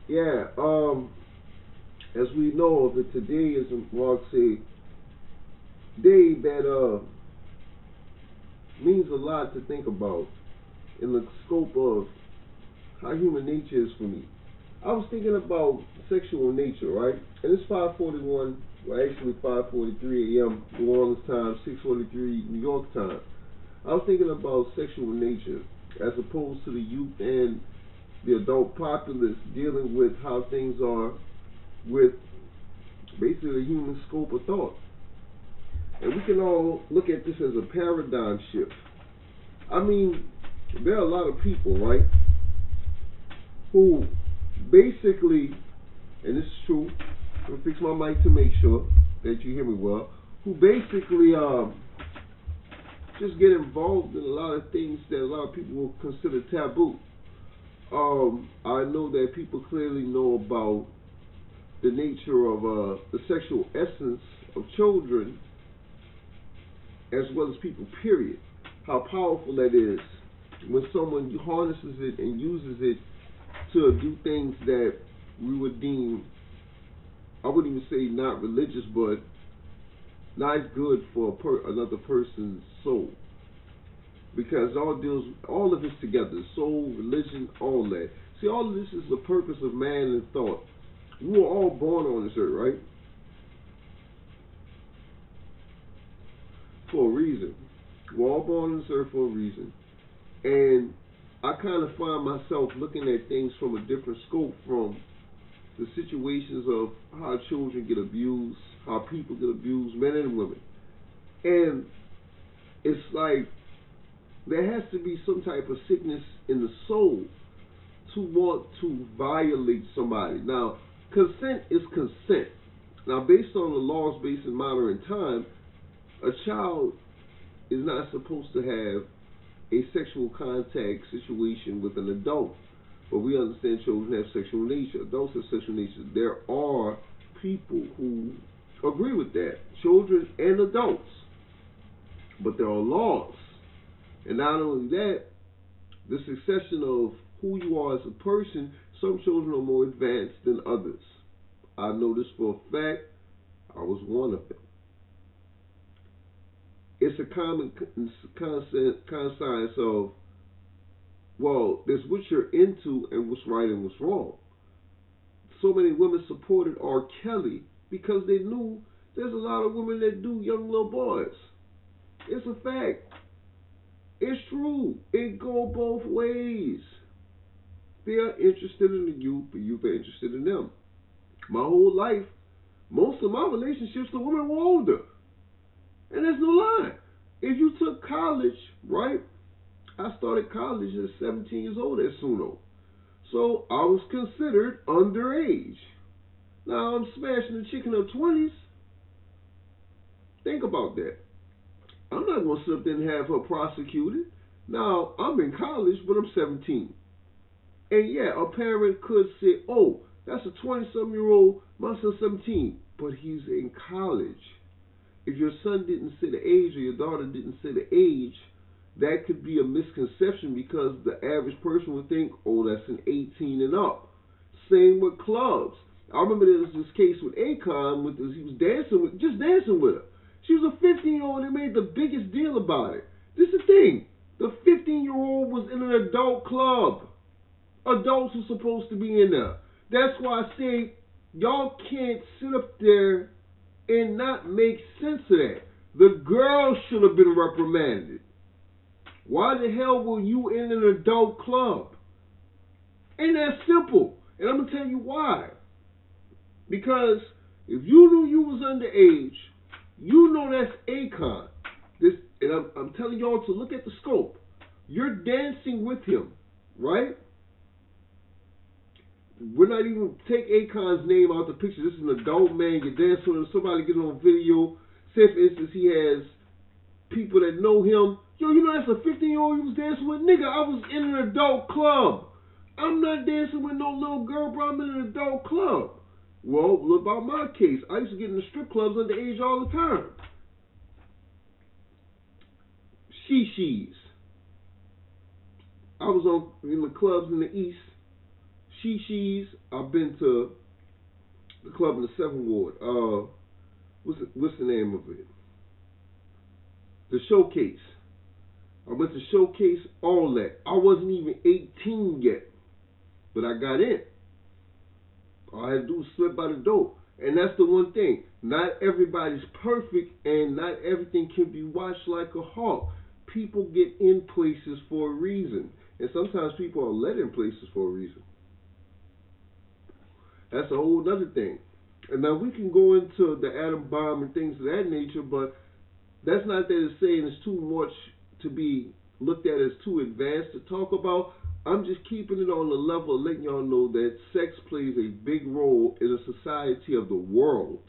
Yeah. As we know, that today is marks a day that means a lot to think about in the scope of how human nature is for me. I was thinking about sexual nature, right? And it's 5:41, well actually 5:43 a.m. New Orleans time, 6:43 New York time. I was thinking about sexual nature as opposed to the youth and the adult populace dealing with how things are with basically the human scope of thought. And we can all look at this as a paradigm shift. I mean, there are a lot of people, right, who basically, and this is true, I'm gonna fix my mic to make sure that you hear me well, who basically just get involved in a lot of things that a lot of people will consider taboo. I know that people clearly know about the nature of the sexual essence of children as well as people, period. How powerful that is when someone harnesses it and uses it to do things that we would deem, I wouldn't even say not religious, but not good for another person's soul. Because all of this together, soul, religion, all that. See, all of this is the purpose of man and thought. We were all born on this earth, right? For a reason. We're all born on this earth for a reason. And I kind of find myself looking at things from a different scope, from the situations of how children get abused, how people get abused, men and women. And it's like there has to be some type of sickness in the soul to want to violate somebody. Now, consent is consent. Now, based on the laws based in modern time, a child is not supposed to have a sexual contact situation with an adult. But we understand children have sexual nature, adults have sexual nature. There are people who agree with that, children and adults. But there are laws. And not only that, the succession of who you are as a person, some children are more advanced than others. I know this for a fact. I was one of them. It's a common conscience of, well, there's what you're into and what's right and what's wrong. So many women supported R. Kelly because they knew there's a lot of women that do young little boys. It's a fact. It's true. It go both ways. They are interested in the youth are interested in them. My whole life, most of my relationships, the women were older. And there's no lie. If you took college, right? I started college at 17 years old at Suno. So I was considered underage. Now I'm smashing a chick in her 20s. Think about that. I'm not going to sit up there and have her prosecuted. Now I'm in college, but I'm 17. And yeah, a parent could say, oh, that's a 20-some-year-old, my son's 17. But he's in college. If your son didn't say the age or your daughter didn't say the age, that could be a misconception because the average person would think, oh, that's an 18 and up. Same with clubs. I remember there was this case with Akon with this, he was just dancing with her. She was a 15-year-old and they made the biggest deal about it. This is the thing. The 15-year-old was in an adult club. Adults are supposed to be in there. That's why I say y'all can't sit up there and not make sense of that. The girl should have been reprimanded. Why the hell were you in an adult club? Ain't that simple? And I'm going to tell you why. Because if you knew you was underage, you know that's Akon. And I'm telling y'all to look at the scope. You're dancing with him, right? We're not even take Akon's name out the picture. This is an adult man. You're dancing with him. Somebody get on video. Say, for instance, he has people that know him. Yo, you know that's a 15-year-old you was dancing with? Nigga, I was in an adult club. I'm not dancing with no little girl, bro. I'm in an adult club. Well, what about my case? I used to get in the strip clubs underage all the time. She-she's. I was in the clubs in the East. Chi-Chi's. I've been to the club in the Seventh Ward. What's the name of it? The Showcase. I went to Showcase, all that. I wasn't even 18 yet, but I got in. All I had to do was slip by the door. And that's the one thing. Not everybody's perfect, and not everything can be watched like a hawk. People get in places for a reason. And sometimes people are let in places for a reason. That's a whole other thing. And now we can go into the atom bomb and things of that nature, but that's not that it's saying it's too much to be looked at as too advanced to talk about. I'm just keeping it on the level of letting y'all know that sex plays a big role in the society of the world,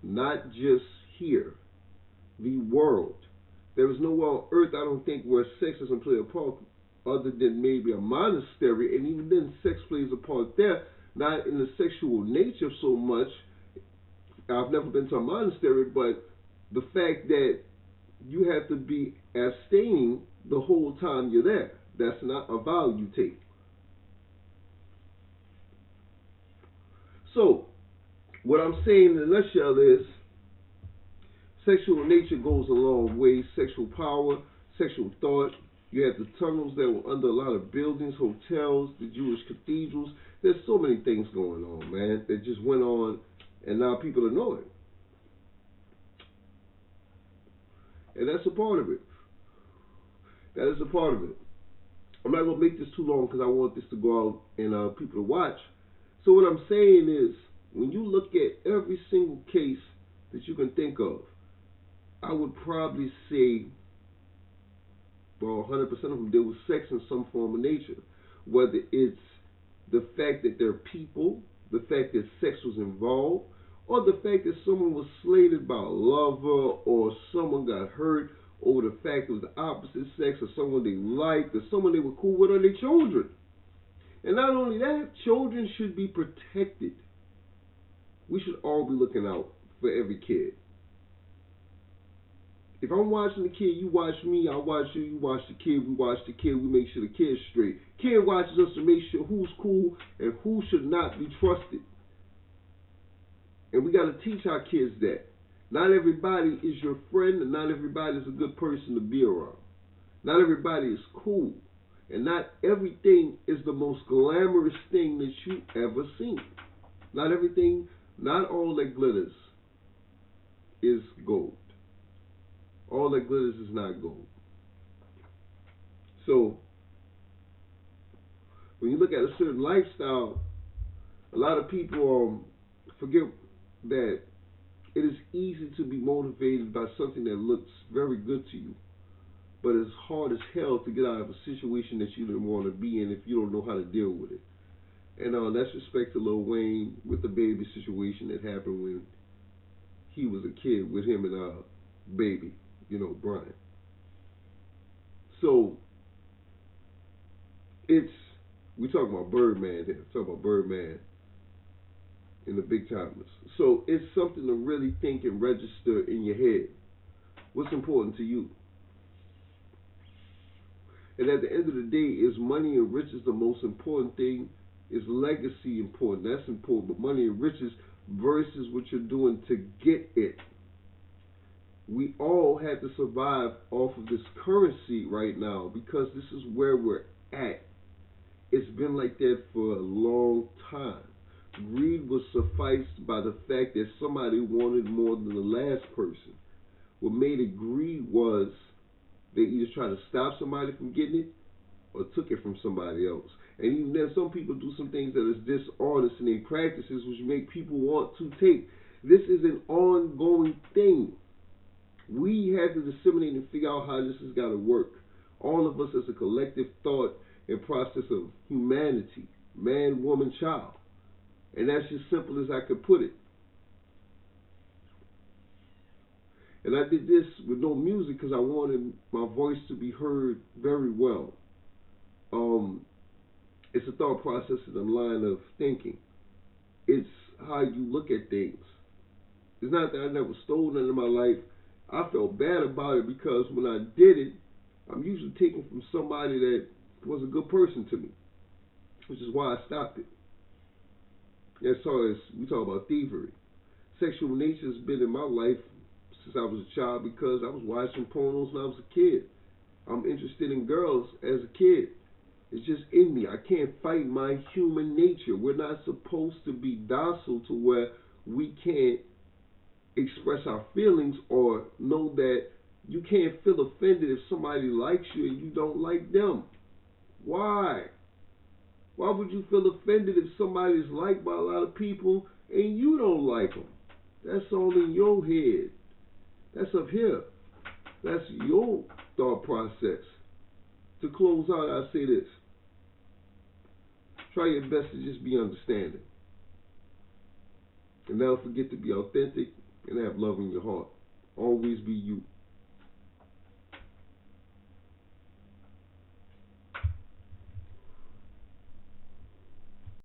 not just here. The world. There is nowhere on earth, I don't think, where sex doesn't play a part other than maybe a monastery, and even then sex plays a part there, not in the sexual nature so much. I've never been to a monastery, but the fact that you have to be abstaining the whole time you're there. That's not a vow you take. So, what I'm saying in a nutshell is sexual nature goes a long way. Sexual power, sexual thought. You have the tunnels that were under a lot of buildings, hotels, the Jewish cathedrals. There's so many things going on, man, that just went on, and now people know it. And that's a part of it. That is a part of it. I'm not going to make this too long because I want this to go out and people to watch. So what I'm saying is, when you look at every single case that you can think of, I would probably say, well, 100% of them deal with sex in some form of nature. Whether it's the fact that they're people, the fact that sex was involved, or the fact that someone was slated by a lover, or someone got hurt over the fact it was the opposite sex, or someone they liked, or someone they were cool with, or their children. And not only that, children should be protected. We should all be looking out for every kid. If I'm watching the kid, you watch me, I watch you, you watch the kid, we watch the kid, we make sure the kid's straight. Kid watches us to make sure who's cool and who should not be trusted. And we got to teach our kids that. Not everybody is your friend, and not everybody is a good person to be around. Not everybody is cool. And not everything is the most glamorous thing that you ever seen. Not everything, not all that glitters is gold. All that glitters is not gold. So, when you look at a certain lifestyle, a lot of people forget that it is easy to be motivated by something that looks very good to you. But it's hard as hell to get out of a situation that you didn't want to be in if you don't know how to deal with it. And that's respect to Lil Wayne with the baby situation that happened when he was a kid with him and baby, Brian. So we talking about Birdman here. We're talking about Birdman in the big timers. So it's something to really think and register in your head. What's important to you? And at the end of the day, is money and riches the most important thing? Is legacy important? That's important. But money and riches versus what you're doing to get it. We all have to survive off of this currency right now because this is where we're at. It's been like that for a long time. Greed was sufficed by the fact that somebody wanted more than the last person. What made it greed was they either tried to stop somebody from getting it or took it from somebody else. And even then, some people do some things that is dishonest in their practices, which make people want to take. This is an ongoing thing. We have to disseminate and figure out how this has got to work. All of us as a collective thought and process of humanity, man, woman, child. And that's as simple as I could put it. And I did this with no music because I wanted my voice to be heard very well. It's a thought process in the line of thinking. It's how you look at things. It's not that I never stole none in my life. I felt bad about it because when I did it, I'm usually taking from somebody that was a good person to me. which is why I stopped it. As far as we talk about thievery, sexual nature has been in my life since I was a child because I was watching pornos when I was a kid. I'm interested in girls as a kid. It's just in me. I can't fight my human nature. We're not supposed to be docile to where we can't express our feelings or know that you can't feel offended if somebody likes you and you don't like them. Why? Why would you feel offended if somebody's liked by a lot of people and you don't like them? That's all in your head. That's up here. That's your thought process. To close out, I say this. Try your best to just be understanding. And never forget to be authentic and have love in your heart. Always be you.